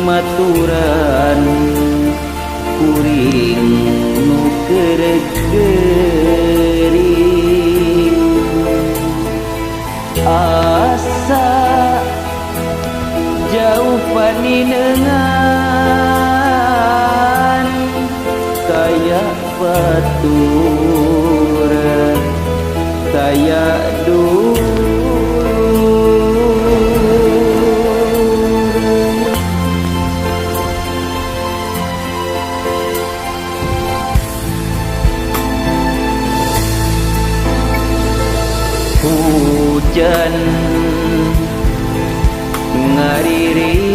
maturan kuring nu gering asa jauh paninengan kayak baturan kayak hujan ngarincik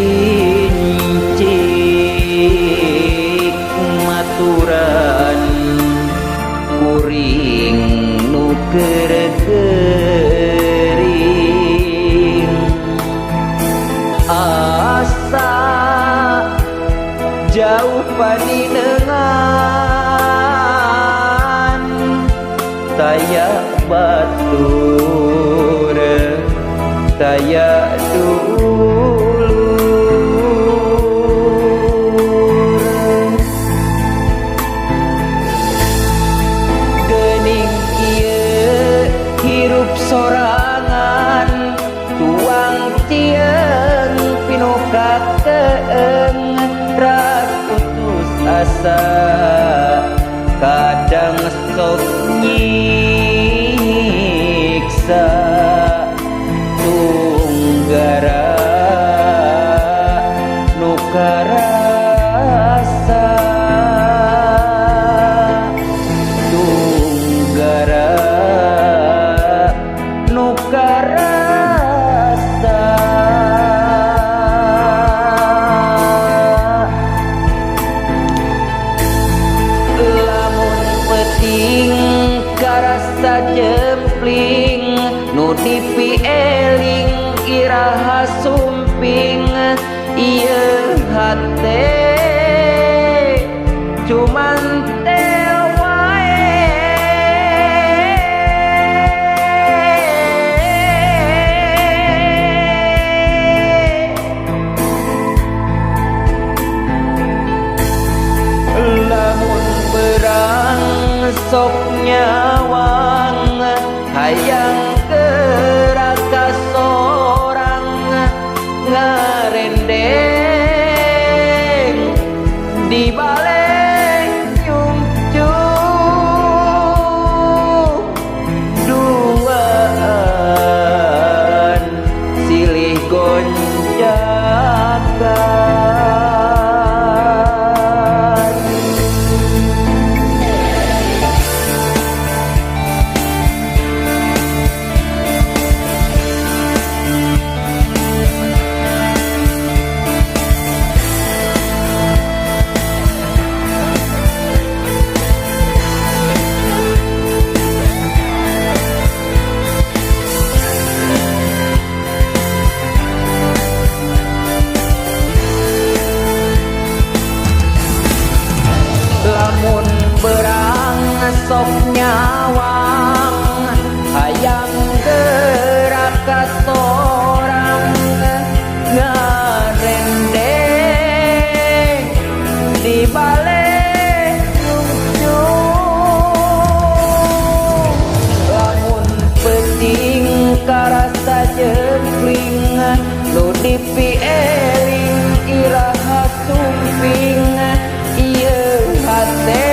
maturan kuring nu gering asa jauh paninengan kayak batur kayak dulur geuning ieu hirup sorangan tuang tieung pinokakeung ras putus asa kadang sok nyiksa tunggara nu karasa tunggara nu karasa lamun peuting karasa jempling nu dipieling iraha sumping ieu hate cuman teu wae lamun berang sok nyawang hayang geraka sorang ngarendeng di balik nyungcung duaan silih gonjakan lamun berang sok nyawang hayang geraka sorang ngarendeng di balik nyungcung lamun peuting karasa jempling nu dipieling iraha sumping ieu hate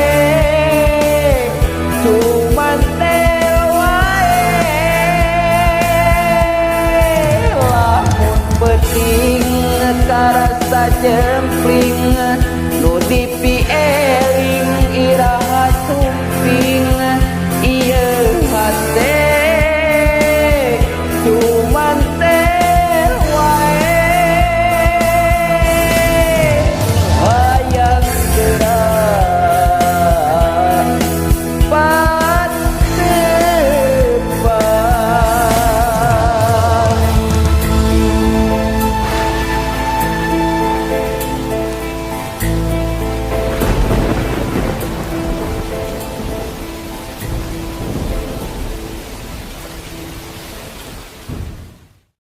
cuman teu wae lamun peuting karasa jempling nu dipieling